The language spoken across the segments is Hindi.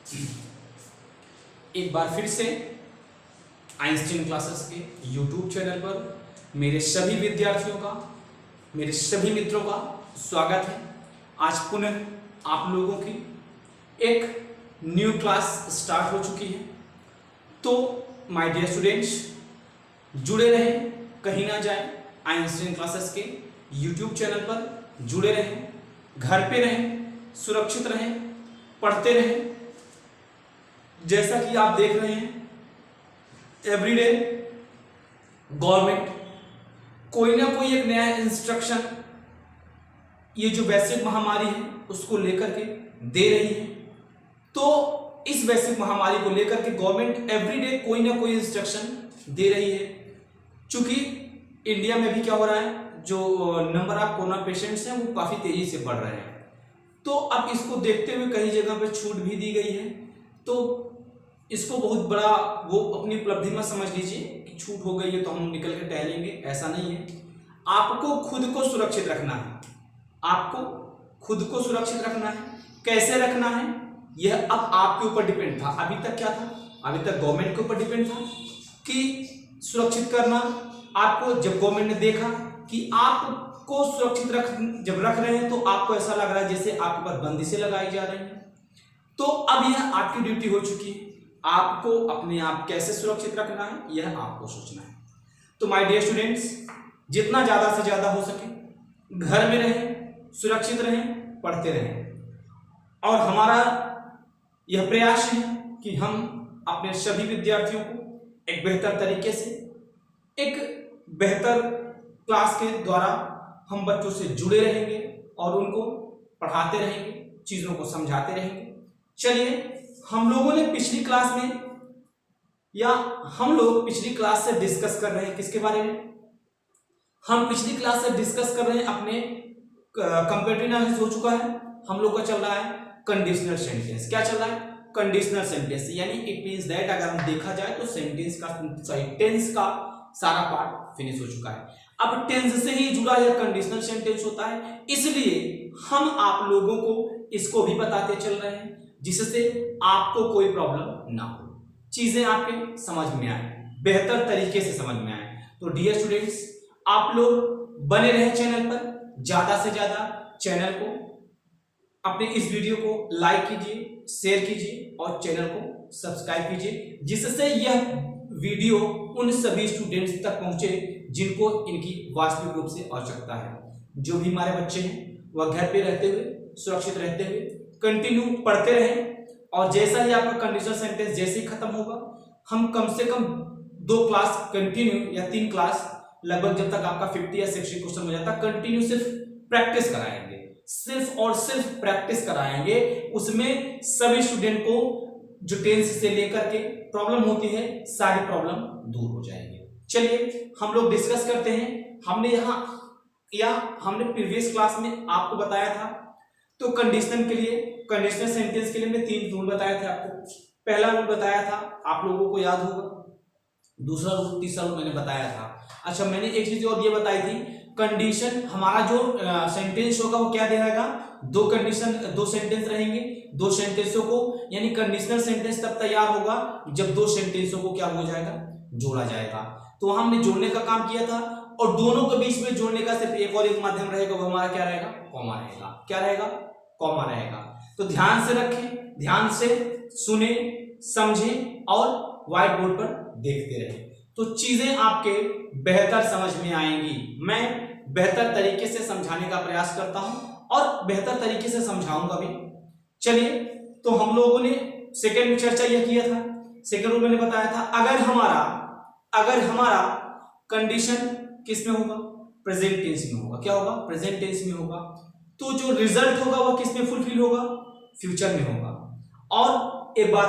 एक बार फिर से आइंस्टीन क्लासेस के यूट्यूब चैनल पर मेरे सभी विद्यार्थियों का, मेरे सभी मित्रों का स्वागत है। आज पुनः आप लोगों की एक न्यू क्लास स्टार्ट हो चुकी है। तो माय डियर स्टूडेंट्स, जुड़े रहें, कहीं ना जाएं। आइंस्टीन क्लासेस के यूट्यूब चैनल पर जुड़े रहें, घर पे रहें, सुरक्षित रहें, पढ़ते रहें। जैसा कि आप देख रहे हैं, एवरीडे गवर्नमेंट कोई ना कोई एक नया इंस्ट्रक्शन ये जो वैश्विक महामारी है उसको लेकर के दे रही है। तो इस वैश्विक महामारी को लेकर के गवर्नमेंट एवरीडे कोई ना कोई इंस्ट्रक्शन दे रही है। चूंकि इंडिया में भी क्या हो रहा है, जो नंबर ऑफ कोरोना पेशेंट्स हैं वो काफी तेजी से बढ़ रहे हैं। तो अब इसको देखते हुए कई जगह पे छूट भी दी गई है। तो इसको बहुत बड़ा वो अपनी उपलब्धि में समझ लीजिए कि छूट हो गई है तो हम निकल के टहलेंगे, ऐसा नहीं है। आपको खुद को सुरक्षित रखना है, आपको खुद को सुरक्षित रखना है। कैसे रखना है यह अब आपके ऊपर डिपेंड था। अभी तक क्या था, अभी तक गवर्नमेंट के ऊपर डिपेंड था कि सुरक्षित करना। आपको जब गवर्नमेंट ने देखा कि आपको सुरक्षित जब रख रहे हैं तो आपको ऐसा लग रहा है जैसे आपके ऊपर बंदिशें लगाई जा रही हैं। तो अब यह आपकी ड्यूटी हो चुकी है, आपको अपने आप कैसे सुरक्षित रखना है यह आपको सोचना है। तो माय डियर स्टूडेंट्स, जितना ज्यादा से ज्यादा हो सके घर में रहें, सुरक्षित रहें, पढ़ते रहें। और हमारा यह प्रयास है कि हम अपने सभी विद्यार्थियों को एक बेहतर तरीके से, एक बेहतर क्लास के द्वारा हम बच्चों से जुड़े रहेंगे और उनको पढ़ाते रहेंगे, चीजों को समझाते रहेंगे। चलिए, हम लोगों ने पिछली क्लास में, या हम लोग पिछली क्लास से डिस्कस कर रहे हैं किसके बारे में, हम पिछली क्लास से डिस्कस कर रहे हैं अपने कंपेरेटिव एनालिसिस हो चुका है। हम लोग का चल रहा है कंडीशनल सेंटेंस। क्या चल रहा है? Conditional sentence. यानी इट मींस दैट अगर हम देखा जाए तो टेंस का सारा पार्ट फिनिश हो चुका है। अब टेंस से ही जुड़ा यह कंडीशनल सेंटेंस होता है, इसलिए हम आप लोगों को इसको भी बताते चल रहे हैं जिससे आपको कोई प्रॉब्लम ना हो, चीजें आपके समझ में आए, बेहतर तरीके से समझ में आए। तो डियर स्टूडेंट्स, आप लोग बने रहे चैनल पर, ज्यादा से ज्यादा चैनल को, अपने इस वीडियो को लाइक कीजिए, शेयर कीजिए और चैनल को सब्सक्राइब कीजिए, जिससे यह वीडियो उन सभी स्टूडेंट्स तक पहुंचे जिनको इनकी वास्तविक रूप से आवश्यकता है। जो भी हमारे बच्चे हैं वह घर पे रहते हुए, सुरक्षित रहते हुए कंटिन्यू पढ़ते रहें। और जैसा ही आपका कंडीशनल सेंटेंस जैसे ही खत्म होगा, हम कम से कम 2 क्लास कंटिन्यू या 3 क्लास लगभग, जब तक आपका 50 या 60 क्वेश्चन हो जाता है, कंटिन्यू सिर्फ प्रैक्टिस कराएंगे, सिर्फ और सिर्फ प्रैक्टिस कराएंगे। उसमें सभी स्टूडेंट को जो टेंस से लेकर के प्रॉब्लम होती है, सारी प्रॉब्लम दूर हो जाएगी। चलिए, हम लोग डिस्कस करते हैं। हमने प्रीवियस क्लास में आपको बताया था, तो कंडीशनल के लिए, कंडीशनल सेंटेंस के लिए हमने 3 रूल बताए थे आपको। पहला रूल बताया था, आप लोगों को याद होगा। दूसरा रूल, तीसरा रूल मैंने बताया था। अच्छा, मैंने एक चीज और ये बताई थी, कंडीशन हमारा जो सेंटेंस होगा वो क्या देगा, 2 सेंटेंस रहेंगे, 2 सेंटेंसों को, यानी कंडीशनल सेंटेंस तब तैयार होगा जब 2 सेंटेंसों को क्या हो जाएगा, जोड़ा जाएगा। तो हमने जोड़ने का काम किया था, और दोनों के बीच में जोड़ने का सिर्फ एक और एक माध्यम रहेगा, वो हमारा क्या रहेगा, कॉमा रहेगा। क्या रहेगा? कॉमा रहेगा। तो ध्यान से रखें, ध्यान से सुने, समझें और व्हाइट बोर्ड पर देखते रहें, तो चीजें आपके बेहतर समझ में आएंगी। मैं बेहतर तरीके से समझाने का प्रयास करता हूं और बेहतर तरीके से समझाऊंगा भी। चलिए, तो हम लोगों ने सेकंड में चर्चा यह किया था, सेकंड रूल मैंने बताया था, अगर हमारा कंडीशन किस में होगा, प्रेजेंट टेंस में होगा। क्या होगा? प्रेजेंट टेंस में होगा। तो जो रिजल्ट होगा वो किस में फुलफिल होगा, फ्यूचर में होगा। और एक बात,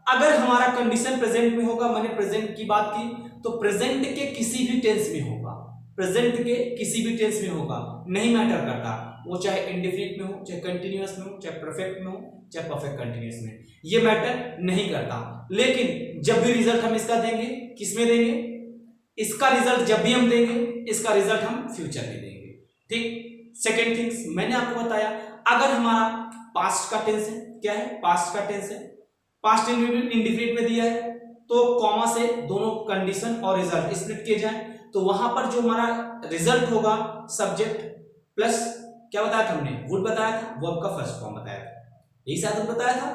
अगर हमारा कंडीशन प्रेजेंट में होगा, मैंने प्रेजेंट की बात की, तो प्रेजेंट के किसी भी टेंस में होगा, प्रेजेंट के किसी भी टेंस में होगा, नहीं मैटर करता, वो चाहे इंडेफिनिट में हो, चाहे कंटिन्यूअस में हो, चाहे परफेक्ट में हो, चाहे परफेक्ट कंटिन्यूअस में, ये मैटर नहीं करता। लेकिन जब भी रिजल्ट हम इसका देंगे, किसमें देंगे, इसका रिजल्ट जब भी हम देंगे, इसका रिजल्ट हम फ्यूचर में देंगे। ठीक। सेकेंड थिंग्स मैंने आपको बताया, अगर हमारा पास्ट का टेंस है, क्या है, पास्ट का टेंस है, पास्ट इंडिफिनिट में दिया है तो कॉमा से दोनों कंडीशन और रिजल्ट स्प्लिट किए जाए, तो वहां पर जो हमारा रिजल्ट होगा सब्जेक्ट प्लस क्या बताया था हमने, वुड बताया था, वर्ब का फर्स्ट फॉर्म बताया था, यही साधन बताया था।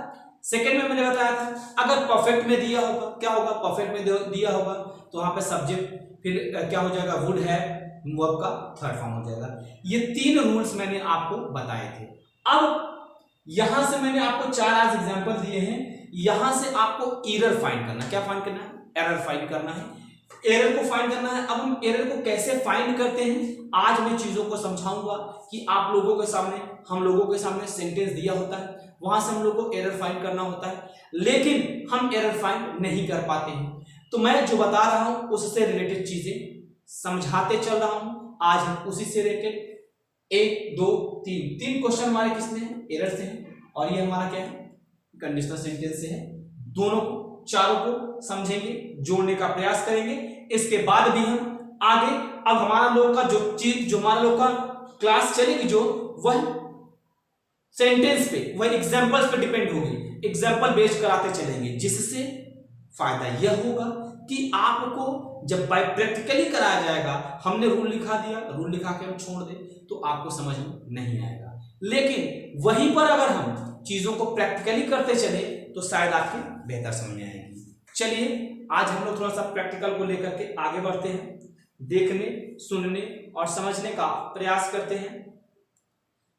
सेकंड में मैंने बताया था अगर परफेक्ट में दिया होगा क्या होगा, परफेक्ट में दिया होगा तो वहां पे सब्जेक्ट फिर क्या हो जाएगा, वुड है, वर्ब का थर्ड फॉर्म हो जाएगा। ये 3 रूल्स मैंने आपको बताए थे। अब यहां से मैंने आपको 4 आज एग्जांपल दिए हैं, यहां से आपको एरर फाइंड करना, क्या फाइंड करना है, एरर फाइंड करना है, एरर को फाइंड करना है। अब हम एरर को कैसे फाइंड करते हैं आज मैं चीजों को समझाऊंगा कि आप लोगों के सामने, हम लोगों के सामने सेंटेंस दिया होता है, वहां से हम लोग को एरर फाइंड करना होता है, लेकिन हम एरर फाइंड नहीं कर पाते हैं। तो मैं जो बता रहा हूं उससे रिलेटेड चीजें समझाते चल रहा हूं, आज हम उसी से रिलेटेड 1 2 3 क्वेश्चन हमारे किसने हैं, एरर से हैं, और ये हमारा क्या है, कंडीशनल सेंटेंस से है। दोनों को, चारों को समझेंगे, जोड़ने का प्रयास करेंगे, इसके बाद भी हम आगे, अब हमारा लोग का जो चीज, जो हमारा लोग का क्लास चलेगी जो, वह सेंटेंस पे, वह एग्जांपल्स पे डिपेंड होगी, एग्जांपल बेस्ड कराते चलेंगे, जिससे फायदा यह होगा कि आपको जब बाय प्रैक्टिकली कराया जाएगा, हमने रूल लिखा दिया, रूल लिखा के हम छोड़ दे तो आपको समझ में नहीं आएगा, लेकिन वहीं पर अगर हम चीजों को प्रैक्टिकली करते चले तो शायद आपकी बेहतर समझ में आएगी। चलिए आज हम लोग थोड़ा सा प्रैक्टिकल को लेकर के आगे बढ़ते हैं, देखने, सुनने और समझने का प्रयास करते हैं।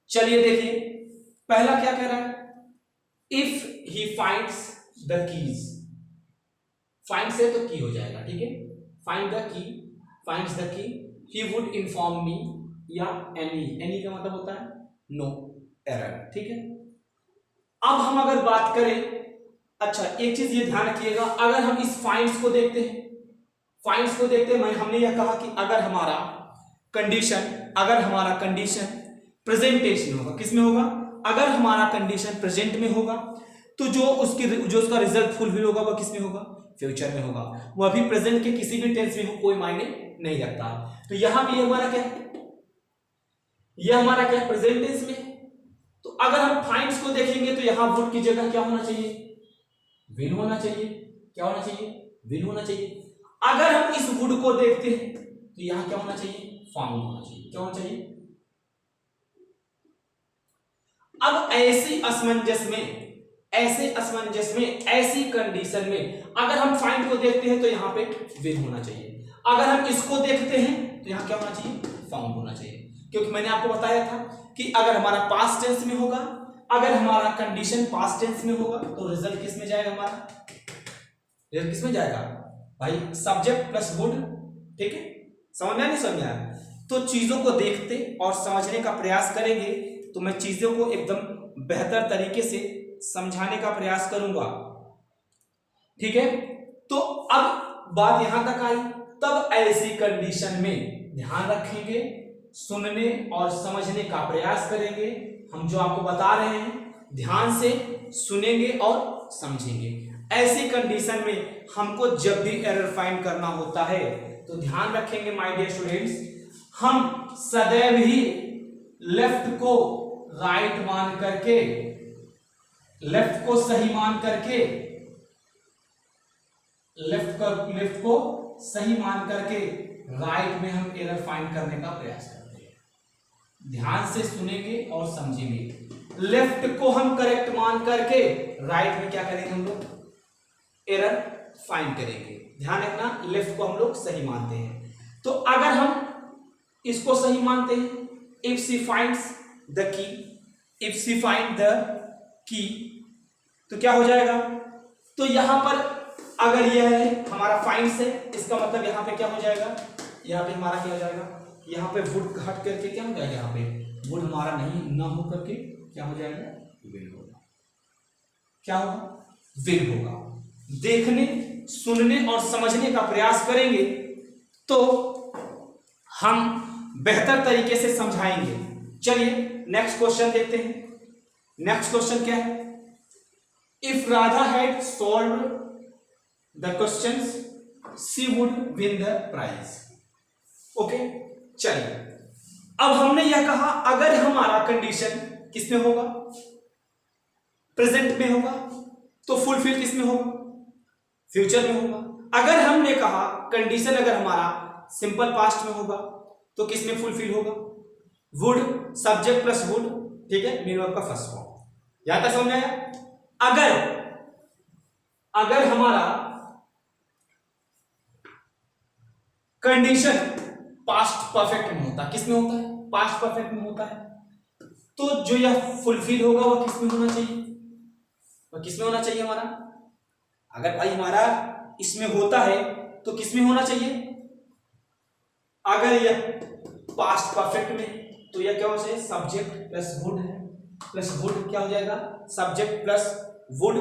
चलिए देखिए, पहला क्या कह रहा है, if he finds the keys, find से तो की हो जाएगा, ठीक है, find the key, finds the key, he would inform me, या एनी का मतलब होता है नो एरर, ठीक है। अब हम अगर बात करें, अच्छा एक चीज ये ध्यान रखिएगा, अगर हम इस फाइंड्स को देखते हैं, फाइंड्स को देखते हैं, हमने यह कहा कि अगर हमारा कंडीशन प्रेजेंटेशन होगा, किस में होगा, अगर हमारा कंडीशन प्रेजेंट में होगा तो जो उसका रिजल्ट फुलफिल होगा वह किस में होगा, फ्यूचर में होगा, वह भी प्रेजेंट के किसी भी टेंस में हो कोई मायने नहीं रखता। तो यहां भी हमारा क्या है, यह हमारा क्या है, प्रेजेंट टेंस में। तो अगर हम फाइंड्स को देखेंगे तो यहां वुड की जगह क्या होना चाहिए, विल होना चाहिए, क्या होना चाहिए, विल होना चाहिए। अगर हम इस वुड को देखते हैं तो यहां क्या होना चाहिए, फाउंड होना चाहिए, क्या होना चाहिए। अब ऐसे असमंजस में, ऐसी कंडीशन में अगर हम फाइंड को देखते हैं तो यहां पे विल होना चाहिए, अगर हम इसको देखते हैं तो यहां क्या होना चाहिए, फाउंड होना चाहिए, क्योंकि मैंने आपको बताया था कि अगर हमारा पास्ट टेंस में होगा, अगर हमारा कंडीशन पास्ट टेंस में होगा तो रिजल्ट किस में जाएगा, हमारा रिजल्ट किस में जाएगा भाई, सब्जेक्ट प्लस वुड, ठीक है, समझ में नहीं समझ में आया। तो चीजों को देखते और समझने का प्रयास करेंगे तो मैं चीजों को एकदम बेहतर तरीके से समझाने का प्रयास करूंगा, ठीक है। तो अब बात यहां तक आई, तब ऐसी कंडीशन में ध्यान रखेंगे, सुनने और समझने का प्रयास करेंगे, हम जो आपको बता रहे हैं ध्यान से सुनेंगे और समझेंगे। ऐसी कंडीशन में हमको जब भी एरर फाइंड करना होता है तो ध्यान रखेंगे माय डियर स्टूडेंट्स, हम सदैव ही लेफ्ट को राइट मान करके, लेफ्ट को सही मान करके, लेफ्ट को सही मान करके राइट में हम एरर फाइंड करने का प्रयास करते हैं। ध्यान से सुनेंगे और समझेंगे, लेफ्ट को हम करेक्ट मान करके राइट में क्या करेंगे, हम लोग एरर फाइंड करेंगे। ध्यान रखना, लेफ्ट को हम लोग सही मानते हैं, तो अगर हम इसको सही मानते हैं, if she finds the key, if she find the key, तो क्या हो जाएगा, तो यहां पर अगर यह है हमारा फाइंड्स है, इसका मतलब यहां पे क्या हो जाएगा, यहां पे हमारा क्या हो जाएगा, यहां पे वुड हट करके क्या हो जाएगा, यहां पे वुड हमारा नहीं ना हो करके क्या हो जाएगा, विल होगा, क्या होगा, विल होगा। देखने, सुनने और समझने का प्रयास करेंगे तो हम बेहतर तरीके से समझाएंगे। चलिए नेक्स्ट क्वेश्चन देखते हैं। नेक्स्ट क्वेश्चन क्या है, if Radha had solved the questions she would win the prize. Okay, चलिए अब हमने यह कहा अगर हमारा कंडीशन किसमें होगा, प्रेजेंट में होगा, तो फुलफिल किस में होगा? फ्यूचर में होगा। अगर हमने कहा कंडीशन अगर हमारा सिंपल पास्ट में होगा तो किस में फुलफिल होगा? वुड, सब्जेक्ट प्लस वुड, ठीक है, मेन वर्ब का फर्स्ट फॉर्म। यहां तक समझ में आया? अगर हमारा कंडीशन पास्ट परफेक्ट में होता, किस में होता है? पास्ट परफेक्ट में होता है, तो जो यह फुलफिल होगा वह किस में होना चाहिए? वह किस में होना चाहिए हमारा? अगर भाई हमारा इसमें होता है तो किस में होना चाहिए? अगर यह पास्ट परफेक्ट में तो यह क्या हो जाए? सब्जेक्ट प्लस वुड है, प्लस वुड क्या हो जाएगा? Subject plus would.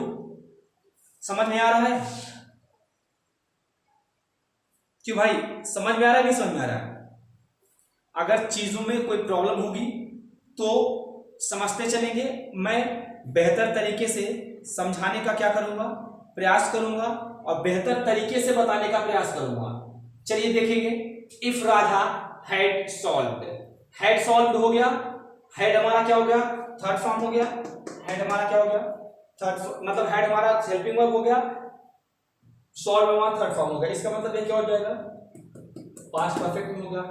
समझ में आ रहा है? क्यों भाई, समझ में आ रहा है? नहीं समझ में आ रहा है? अगर चीजों में कोई प्रॉब्लम होगी तो समझते चलेंगे, मैं बेहतर तरीके से समझाने का क्या करूंगा? प्रयास करूंगा और बेहतर तरीके से बताने का प्रयास करूंगा। चलिए देखेंगे। If Radha had solved, had solved हो गया, हैड हमारा क्या हो गया? थर्ड फॉर्म हो गया। हैड हमारा क्या हो गया? थर्ड, मतलब हैड हमारा हेल्पिंग वर्ब हो गया, सॉल्व हमारा थर्ड फॉर्म हो गया। इसका मतलब ये क्या हो जाएगा? पास्ट परफेक्ट में होगा।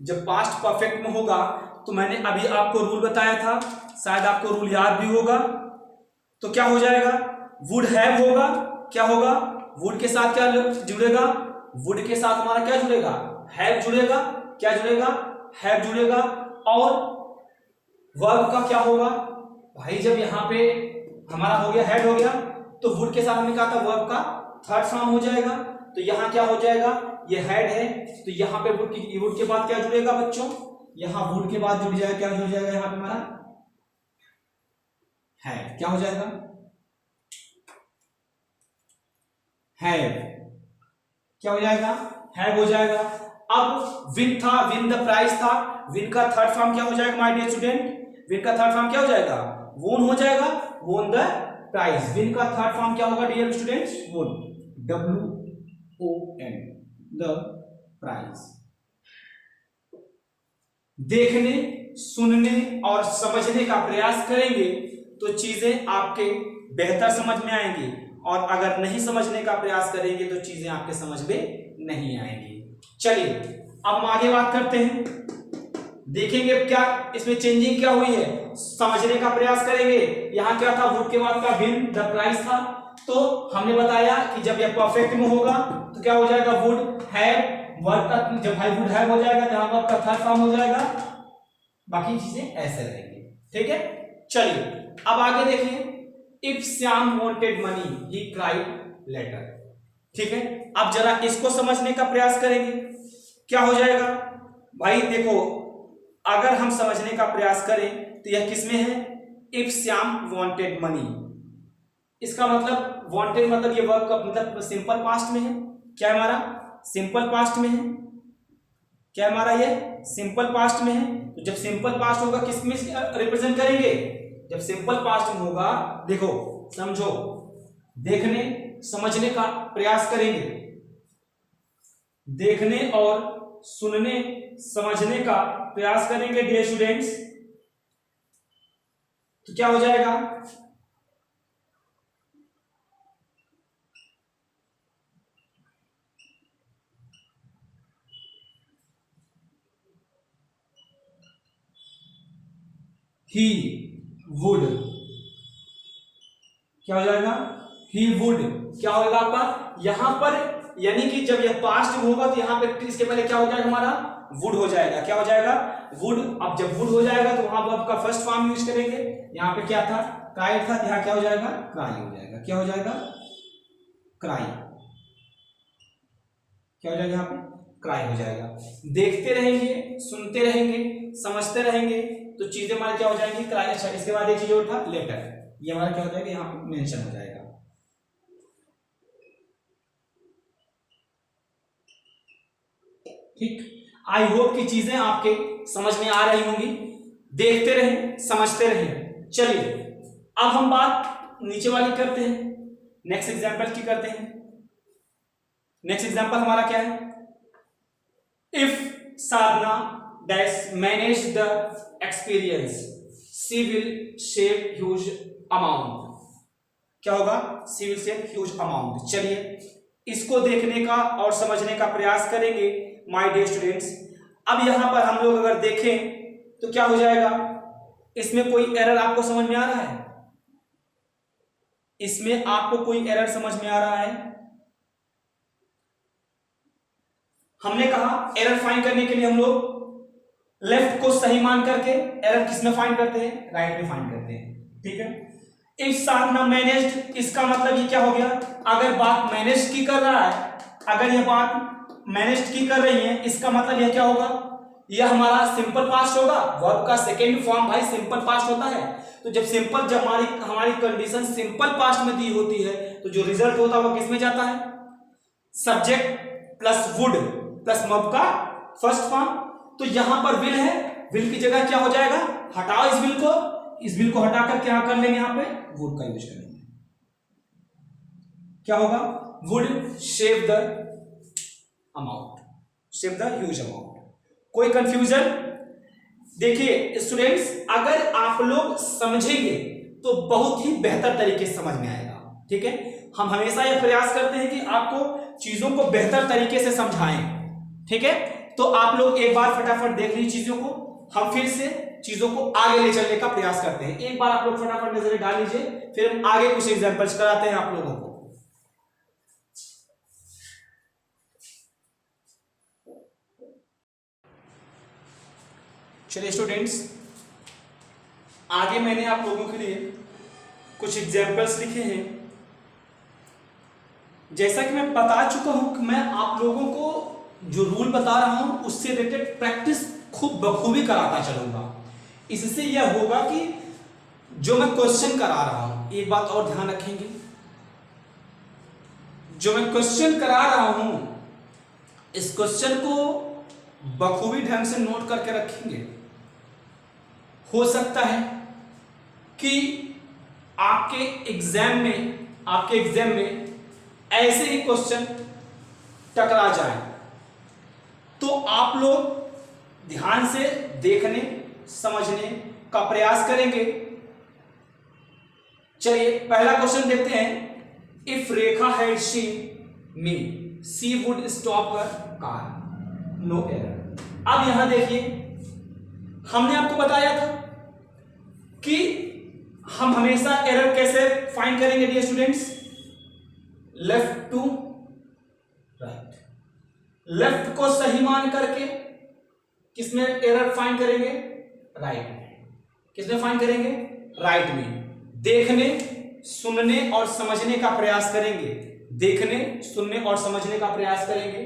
जब पास्ट परफेक्ट में होगा तो मैंने अभी आपको रूल बताया था, शायद आपको रूल याद भी होगा, तो क्या हो जाएगा? वुड हैव होगा, क्या होगा? वुड के साथ क्या जुड़ेगा? वुड के साथ हमारा क्या जुड़ेगा? हैव जुड़ेगा। क्या जुड़ेगा? हैव जुड़ेगा। और वर्ब का क्या होगा? भाई जब यहाँ पे हमारा हो गया हैड हो गया तो वुड के साथ हमने कहा था वर्ब का थर्ड फॉर्म हो जाएगा, तो यहाँ क्या हो जाएगा? ये हैड है तो यहाँ पे वुड के बाद क्या जुड़ेगा बच्चों? यहाँ वुड के बाद जुड़ जाएगा, क्या जुड़ जाएगा? यहाँ पे हमारा है, क्या हो जाएगा? हैव, क्या हो जाएगा? हैव हो जाएगा। अब विन था, विन द प्राइज था, विन का थर्ड फॉर्म क्या हो जाएगा माय डियर स्टूडेंट? विन का थर्ड फॉर्म क्या हो जाएगा? वोन हो जाएगा, वोन द प्राइज। विन का थर्ड फॉर्म क्या होगा डियर स्टूडेंट्स? वोन, WON, द प्राइज। देखने, सुनने और समझने का प्रयास करेंगे तो चीजें आपके बेहतर समझ में आएंगी, और अगर नहीं समझने का प्रयास करेंगे तो चीजें आपके समझ में नहीं आएंगी। चलिए अब हम आगे बात करते हैं, देखेंगे क्या इसमें चेंजिंग क्या हुई है। समझने का प्रयास करेंगे। यहाँ क्या था? वुड के बाद का विन द प्राइस था, तो हमने बताया कि जब यह परफेक्ट में होगा तो क्या हो जाएगा? वुड हैव, वर्ब का जब भाई वुड हैव हो जाएगा तो यहाँ वर्ब का थर्ड फॉर्म हो जाएगा, बाकी चीजें ऐसे रहेंगी। ठीक है, चलिए अब आगे देखिए। If Shyam wanted money he cried later. ठीक है, अब जरा इसको समझने का प्रयास करेंगे, क्या हो जाएगा? भाई देखो, अगर हम समझने का प्रयास करें तो यह किसमें है? If Shyam wanted money. इसका मतलब वांटेड मतलब ये वर्ब का मतलब सिंपल पास्ट में है। क्या हमारा? सिंपल पास्ट में है। क्या हमारा? ये सिंपल पास्ट में है। तो जब सिंपल पास्ट होगा किस में रिप्रेजेंट करेंगे? जब सिंपल पास्ट में होगा, देखो समझो, देखने समझने का प्रयास करेंगे, देखने और सुनने समझने का प्रयास करेंगे डियर स्टूडेंट्स, तो क्या हो जाएगा? ही वुड, क्या हो जाएगा? ही वुड क्या होगा आपका यहां पर? यानी कि जब यह पास्ट में होगा तो यहां पे इसके पहले क्या हो जाएगा हमारा? वुड हो जाएगा। क्या हो जाएगा? वुड। अब जब वुड हो जाएगा तो वहां वर्ब का फर्स्ट फॉर्म यूज करेंगे। यहाँ पे क्या था? क्राई था, यहाँ क्या हो जाएगा? क्राई हो जाएगा। क्या हो जाएगा? क्राई। क्या हो जाएगा? यहाँ पे क्राई हो जाएगा। देखते रहेंगे, सुनते रहेंगे, समझते रहेंगे तो चीजें हमारी क्या हो जाएंगी? क्राई। अच्छा, इसके बाद एक चीज और था, लेटर। ये हमारा क्या हो जाएगा? यहाँ पे मेंशन हो जाएगा। ठीक, आई होप की चीजें आपके समझ में आ रही होंगी। देखते रहें, समझते रहें। चलिए अब हम बात नीचे वाली करते हैं, नेक्स्ट एग्जांपल की करते हैं। नेक्स्ट एग्जांपल हमारा क्या है? If Sadhana dash manage the experience she will save huge amount. क्या होगा, she will save huge amount. चलिए इसको देखने का और समझने का प्रयास करेंगे माय डियर स्टूडेंट्स। अब यहां पर हम लोग अगर देखें तो क्या हो जाएगा, इसमें कोई एरर आपको समझ में आ रहा है? इसमें आपको कोई एरर समझ में आ रहा है? हमने कहा एरर फाइंड करने के लिए हम लोग लेफ्ट को सही मान करके एरर किसमें फाइंड करते हैं, राइट में फाइंड करते हैं। ठीक है, इफ साधना मैनेज्ड, इसका मतलब ये क्या हो गया, अगर बात मैनेज की कर रहा है, अगर यह बात मैनेज की कर रही है, इसका मतलब यह क्या होगा, यह हमारा सिंपल पास्ट होगा। वर्ब का सेकेंड फॉर्म भाई सिंपल पास्ट होता है। तो जब हमारी कंडीशन सिंपल पास्ट में दी होती है तो जो रिजल्ट होता है वो किसमें जाता है, subject plus would plus verb का फर्स्ट फॉर्म। तो यहां पर विल है, विल की जगह क्या हो जाएगा, हटाओ इस विल को हटाकर क्या कर लेंगे, यहां पे वुड का यूज करेंगे। क्या होगा, would save the amount, save the huge amount. कोई कंफ्यूजन? देखिए स्टूडेंट्स, अगर आप लोग समझेंगे तो बहुत ही बेहतर तरीके से समझ में आएगा। ठीक है, हम हमेशा यह प्रयास करते हैं कि आपको चीजों को बेहतर तरीके से समझाएं। ठीक है, तो आप लोग एक बार फटाफट देख लीजिए चीजों को, हम फिर से चीजों को आगे ले चलने का प्रयास करते हैं। एक बार आप लोग फटाफट नजरें डाल लीजिए, फिर हम आगे कुछ एग्जांपल्स कराते हैं आप लोगों को। चलिए स्टूडेंट्स, आगे मैंने आप लोगों के लिए कुछ एग्जांपल्स लिखे हैं। जैसा कि मैं बता चुका हूं कि मैं आप लोगों को जो रूल बता रहा हूं उससे रिलेटेड प्रैक्टिस खूब बखूबी कराता चलूंगा। इससे यह होगा कि जो मैं क्वेश्चन करा रहा हूं, एक बात और ध्यान रखेंगे, जो मैं क्वेश्चन करा रहा हूं इस क्वेश्चन को बखूबी ढंग से नोट करके रखेंगे। हो सकता है कि आपके एग्जाम में ऐसे ही क्वेश्चन टकरा जाए, तो आप लोग ध्यान से देखने समझने का प्रयास करेंगे। चलिए पहला क्वेश्चन देखते हैं। If Rekha had seen me, she would stop her car, no error. अब यहां देखिए, हमने आपको बताया था कि हम हमेशा एरर कैसे फाइंड करेंगे dear students, left to right, left को सही मान करके किसमें एरर फाइंड करेंगे, राइट में। किसमें फाइंड करेंगे, राइट में। देखने सुनने और समझने का प्रयास करेंगे, देखने सुनने और समझने का प्रयास करेंगे।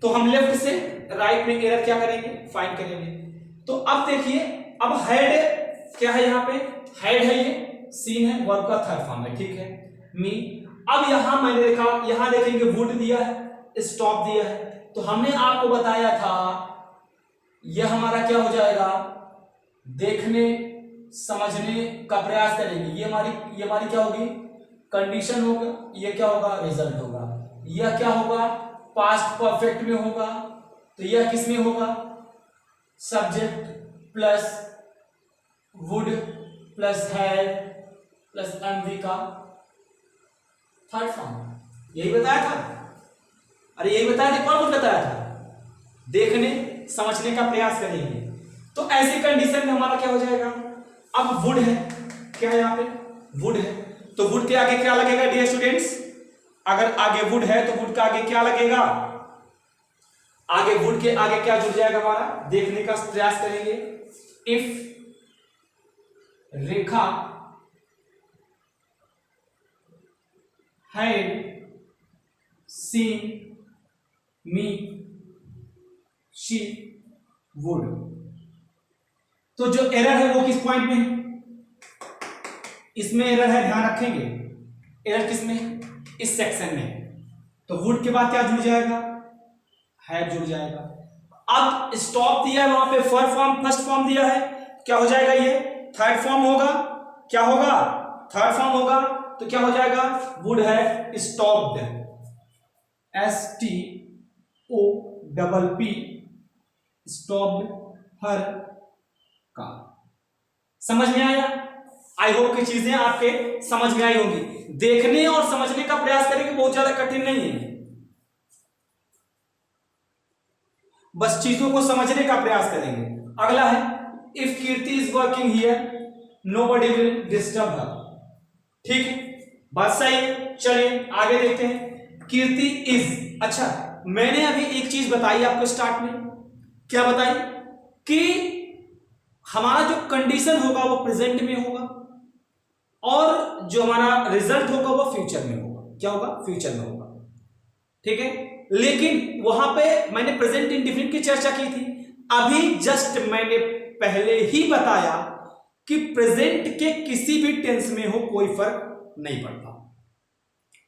तो हम लेफ्ट से राइट में एरर क्या करेंगे, फाइंड करेंगे। तो अब देखिए, अब हेड क्या है, यहां पे हेड है, ये सीन है, वर्ब का थर्ड फॉर्म है। ठीक है, मी। अब यहां मैंने देखा, यहां देखेंगे वुड दिया है, स्टॉप दिया है। तो हमने आपको बताया था यह हमारा क्या हो जाएगा, देखने समझने का प्रयास करेंगे। ये हमारी क्या होगी, कंडीशन होगा। ये क्या होगा, रिजल्ट होगा। यह क्या होगा, पास्ट परफेक्ट में होगा। तो यह किस में होगा, subject plus would plus had plus M V का थर्ड फॉर्म। यही बताया था, अरे यही बताया था, कौन कुछ बताया था, देखने समझने का प्रयास करेंगे। तो ऐसी कंडीशन में हमारा क्या हो जाएगा, अब वुड है, क्या है यहाँ पे वुड है, तो वुड के आगे क्या लगेगा डियर स्टूडेंट्स, अगर आगे वुड है तो वुड के आगे क्या लगेगा, आगे वुड के आगे क्या जुड़ जाएगा हमारा, देखने का प्रयास करेंगे। If Rekha had seen me she would. तो जो एरर है वो किस पॉइंट में है, इसमें एरर है, ध्यान रखेंगे। एरर किस में है, इस सेक्शन में। तो वुड के बाद क्या जुड़ जाएगा, हैड जुड़ जाएगा। अब स्टॉप दिया है वहां पे, फर्स्ट फॉर्म दिया है, क्या हो जाएगा, ये थर्ड फॉर्म होगा। क्या होगा, थर्ड फॉर्म होगा। तो क्या हो जाएगा, would have stopped, STOPP, stopped her car. समझ में आया? आई होप कि चीजें आपके समझ में आई होंगी। देखने और समझने का प्रयास करेंगे, बहुत ज्यादा कठिन नहीं है, बस चीजों को समझने का प्रयास करेंगे। अगला है if Kirti is working here nobody will disturb her. ठीक है, बात सही है। चलिए आगे देखते हैं। कीर्ति इज, अच्छा मैंने अभी एक चीज बताई आपको स्टार्ट में, क्या बताई कि हमारा जो कंडीशन होगा वो प्रेजेंट में होगा और जो हमारा रिजल्ट होगा वो फ्यूचर में होगा। क्या होगा? फ्यूचर में होगा। ठीक है, लेकिन वहां पे मैंने प्रेजेंट इंडिफिनिट की चर्चा की थी। अभी जस्ट मैंने पहले ही बताया कि प्रेजेंट के किसी भी टेंस में हो कोई फर्क नहीं पड़ता।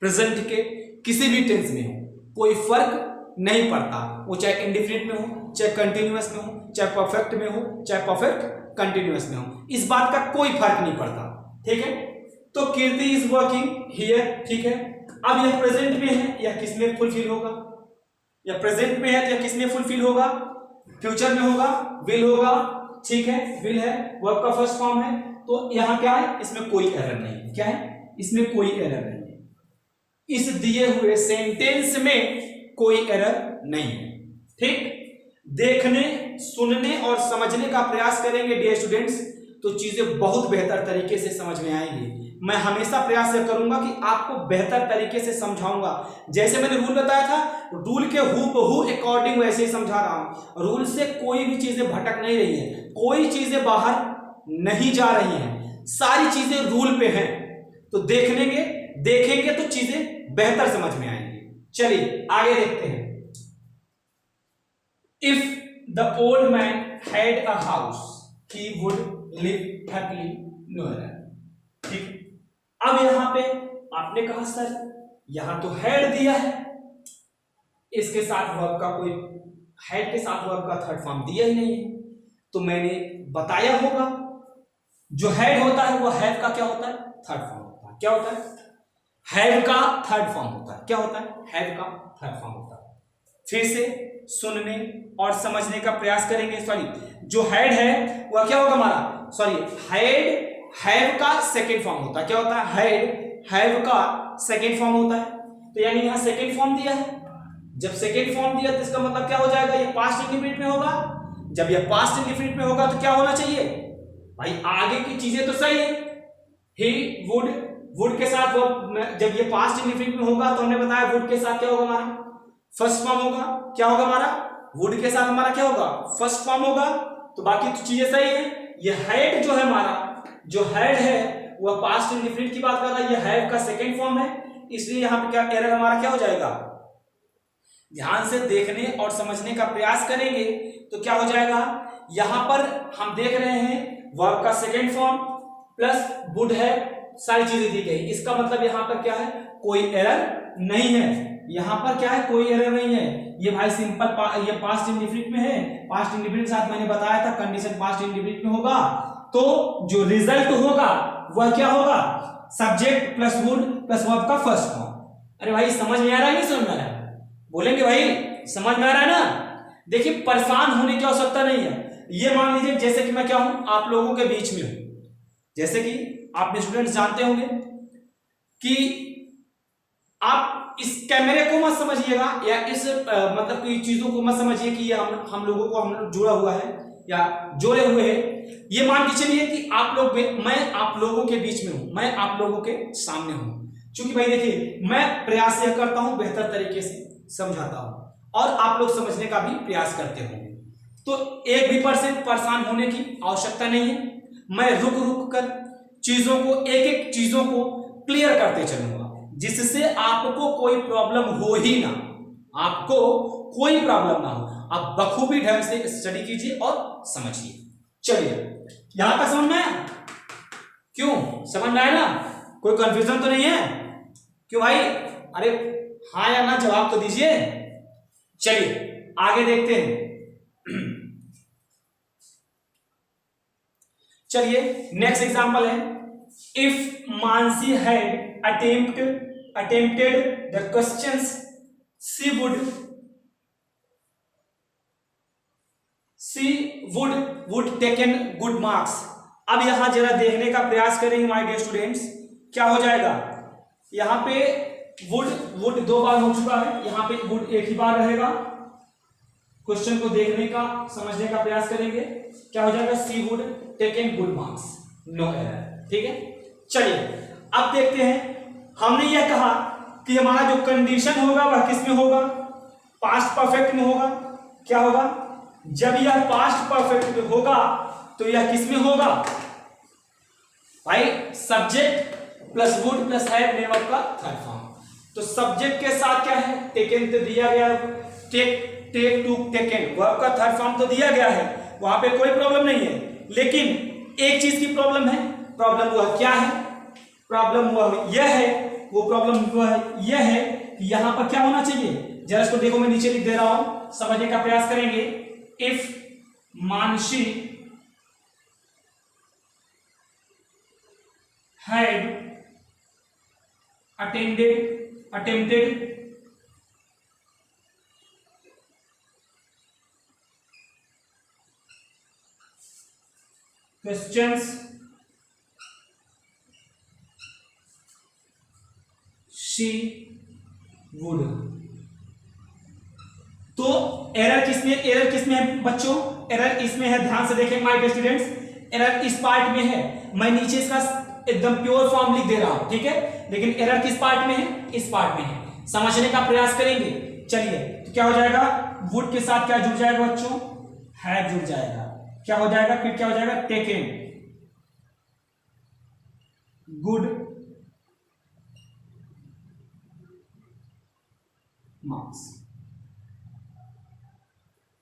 प्रेजेंट के किसी भी टेंस में हो कोई फर्क नहीं पड़ता, वो चाहे इंडिफिनिट में हो, चाहे कंटिन्यूअस में हो, चाहे परफेक्ट में हो, चाहे परफेक्ट कंटिन्यूअस में हो, इस बात का कोई फर्क नहीं पड़ता। ठीक है, तो कीर्ति इज वर्किंग हियर। ठीक है, अब यह प्रेजेंट में है, यह किस में फुलफिल होगा? यह प्रेजेंट में है तो यह किस में फुलफिल होगा? फ्यूचर में होगा, विल होगा। ठीक है, विल है, वर्ब का फर्स्ट फॉर्म है, तो यहां क्या है? इसमें कोई एरर नहीं है। क्या है? इसमें कोई एरर नहीं है, इस दिए हुए सेंटेंस में कोई एरर नहीं है। ठीक, देखने, सुनने और समझने का प्रयास करेंगे डियर स्टूडेंट्स, तो चीजें बहुत बेहतर तरीके से समझ में आएंगी। मैं हमेशा प्रयास करूंगा कि आपको बेहतर तरीके से समझाऊंगा। जैसे मैंने रूल बताया था, रूल के हूबहू अकॉर्डिंग वैसे ही समझा रहा हूं। रूल से कोई भी चीजें भटक नहीं रही है, कोई चीजें बाहर नहीं जा रही हैं, सारी चीजें रूल पे हैं। तो देखेंगे तो चीजें बेहतर समझ में आएंगी। चलिए आगे देखते हैं। If the old man had a house he would live happily no error. ठीक, अब यहां पे आपने कहा सर यहां तो हैड दिया है, इसके साथ वर्ब का कोई, हैड के साथ वर्ब का थर्ड फॉर्म दिया ही नहीं है। तो मैंने बताया होगा जो हैड होता है वो हैव का क्या होता है? थर्ड फॉर्म होता है। क्या होता है? हैव का थर्ड फॉर्म होता है। क्या होता है? हैव का थर्ड फॉर्म होता है। फिर से सुनने और समझने का प्रयास करेंगे। सॉरी, जो हैड है वह क्या होगा हमारा? सॉरी, हैड हैव का सेकेंड फॉर्म होता है। क्या होता है? हैड हैव का सेकेंड फॉर्म होता है। तो यानी यहां सेकेंड फॉर्म दिया है, जब सेकेंड फॉर्म दिया तो इसका मतलब क्या हो जाएगा? ये पास्ट इंडिफिनिट में होगा। जब ये पास्ट इंडिफिनिट में होगा तो क्या होना चाहिए भाई? आगे की चीजें तो सही है, ही वुड के साथ वो, जब ये पास्ट इंडिफिनिट में होगा तो हमने बताया वुड के साथ क्या होगा हमारा? फर्स्ट फॉर्म होगा। क्या होगा हमारा? वुड के साथ हमारा क्या होगा? फर्स्ट फॉर्म होगा। तो बाकी तो चीजें सही है। ये हैड जो है हमारा, जो हैड है वह पास्ट इंडिफिनिट की बात कर रहा है, ये हैव का सेकेंड फॉर्म है, इसलिए यहां पे क्या एरर हमारा क्या हो जाएगा? ध्यान से देखने और समझने का प्रयास करेंगे तो क्या हो जाएगा? यहां पर हम देख रहे हैं वर्ब का सेकेंड फॉर्म प्लस वुड है, सारी चीजें दी गई। इसका मतलब यहां पर क्या है? कोई एरर नहीं है। यहां पर क्या है? कोई एरर नहीं है। ये भाई सिंपल ये पास्ट इंडिफिनिट में है। पास्ट इंडिफिनिट साथ मैंने बताया था कंडीशन पास्ट इंडिफिनिट में होगा, तो जो रिजल्ट होगा वह क्या होगा? Subject plus would plus verb का फर्स्ट फॉर्म। अरे भाई समझ में आ रहा है? नहीं समझ में आ रहा है? बोलेंगे भाई समझ में आ रहा है ना? देखिए परेशान होने की आवश्यकता नहीं है। ये मान लीजिए जैसे कि मैं क्या हूं? आप लोगों के बीच में हूं। जैसे कि आपने स्टूडेंट्स जानते होंगे कि आप इस कैमरे को मत समझिएगा या इस मतलब कि चीजों को मत समझिए कि ये हम लोगों को हम जुड़ा हुआ है या जोड़े हुए हैं। ये मान के चलिए कि आप लोग, मैं आप लोगों के बीच में हूं, मैं आप लोगों के सामने हूं। क्योंकि भाई देखिए मैं प्रयास यह करता हूं बेहतर तरीके से समझाता हूं और आप लोग समझने का भी प्रयास करते होंगे, तो 1% परेशान होने की आवश्यकता नहीं है। मैं रुक रुक कर चीजों को, एक एक चीजों को क्लियर करते चलूंगा जिससे आपको कोई प्रॉब्लम हो ही ना, आपको कोई प्रॉब्लम ना हो। आप बखूबी ढंग से स्टडी कीजिए और समझिए। चलिए यहां तक समझ में आया? क्यों समझ में आया ना? कोई कंफ्यूजन तो नहीं है? क्यों भाई? अरे हाँ या ना जवाब तो दीजिए। चलिए आगे देखते हैं। चलिए नेक्स्ट एग्जांपल है, if Mansi had attempted the questions she would taken good marks अब यहां जरा देखने का प्रयास करेंगे माय डियर स्टूडेंट्स, क्या हो जाएगा। यहां पे वुड 2 बार हो चुका है, यहां पे वुड 1 ही बार रहेगा। क्वेश्चन को देखने का समझने का प्रयास करेंगे, क्या हो जाएगा, she would taken good marks, no error. ठीक है, चलिए अब देखते हैं। हमने यह कहा कि हमारा जो कंडीशन होगा वह किस में होगा, पास्ट परफेक्ट में होगा। क्या होगा, जब यह पास्ट परफेक्ट में होगा तो यह किस में होगा भाई, subject plus would plus have main verb का थर्ड फॉर्म। तो सब्जेक्ट के साथ क्या है, टेकन तो दिया गया, टेक टू टेकन वर्ब का थर्ड फॉर्म तो दिया गया है, वहां पे कोई प्रॉब्लम नहीं है। लेकिन एक चीज की प्रॉब्लम है, प्रॉब्लम वह क्या है, प्रॉब्लम वह यह है, वो प्रॉब्लम वह यह है कि यहां पर क्या होना चाहिए, जरा इसको देखो, मैं नीचे लिख दे रहा हूं, समझने का प्रयास करेंगे। If Mansi had attempted questions she would। तो एरर किसमें है बच्चों, एरर इसमें है, ध्यान से देखें माय डियर स्टूडेंट्स, एरर इस पार्ट में है। मैं नीचे इसका एकदम प्योर फॉर्म लिख दे रहा हूं, ठीक है, लेकिन एरर किस पार्ट में है, इस पार्ट में है। समझने का प्रयास करेंगे। चलिए, तो क्या हो जाएगा, वुड के साथ क्या जुड़ जाएगा बच्चों, हैव जुड़ जाएगा। क्या हो जाएगा, फिर क्या हो जाएगा, टेकन गुड मार्क्स।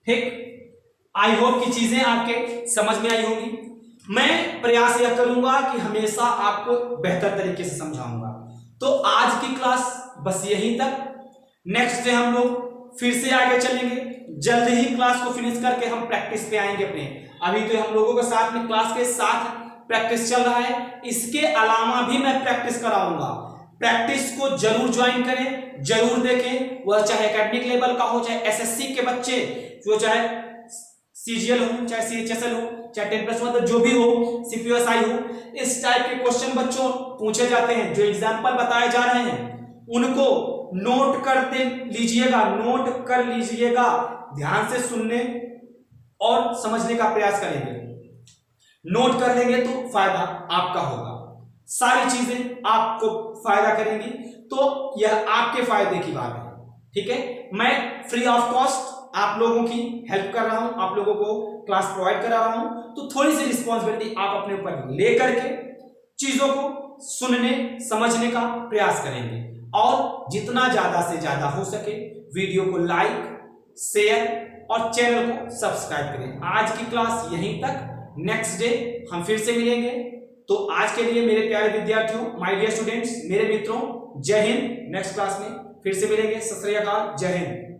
ठीक, आई होप की चीजें आपके समझ में आई होंगी। मैं प्रयास यह करूंगा कि हमेशा आपको बेहतर तरीके से समझाऊंगा। तो आज की क्लास बस यहीं तक, नेक्स्ट डे हम लोग फिर से आगे चलेंगे। जल्द ही क्लास को फिनिश करके हम प्रैक्टिस पे आएंगे अपने। अभी तो हम लोगों के साथ में क्लास के साथ प्रैक्टिस चल रहा है, इसके अलावा भी मैं प्रैक्टिस कराऊंगा। प्रैक्टिस को जरूर ज्वाइन करें, जरूर देखें, वह चाहे एकेडमिक लेवल का हो, चाहे एसएससी के बच्चे, जो चाहे सीजीएल हो, चाहे सीएचएसएल हो, चाहे 10+1 जो भी हो, सीपीएसआई हो, इस टाइप के क्वेश्चन बच्चों पूछे जाते हैं। जो एग्जाम्पल बताए जा रहे हैं उनको नोट करते लीजिएगा, नोट कर लीजिएगा, ध्यान से सुनने और समझने का प्रयास करेंगे। नोट कर लेंगे तो फायदा आपका होगा, सारी चीजें आपको फायदा करेंगी, तो यह आपके फायदे की बात है। ठीक है, मैं फ्री ऑफ कॉस्ट आप लोगों की हेल्प कर रहा हूं, आप लोगों को क्लास प्रोवाइड करा रहा हूं, तो थोड़ी सी रिस्पॉन्सिबिलिटी आप अपने ऊपर लेकर के चीजों को सुनने समझने का प्रयास करेंगे। और जितना ज्यादा से ज्यादा हो सके वीडियो को लाइक, शेयर और चैनल को सब्सक्राइब करें। आज की क्लास यहीं तक, नेक्स्ट डे हम फिर से मिलेंगे। तो आज के लिए मेरे प्यारे विद्यार्थियों, माय डियर स्टूडेंट्स, मेरे मित्रों, जय हिंद। नेक्स्ट क्लास में फिर से मिलेंगे। सत श्री अकाल, जय हिंद।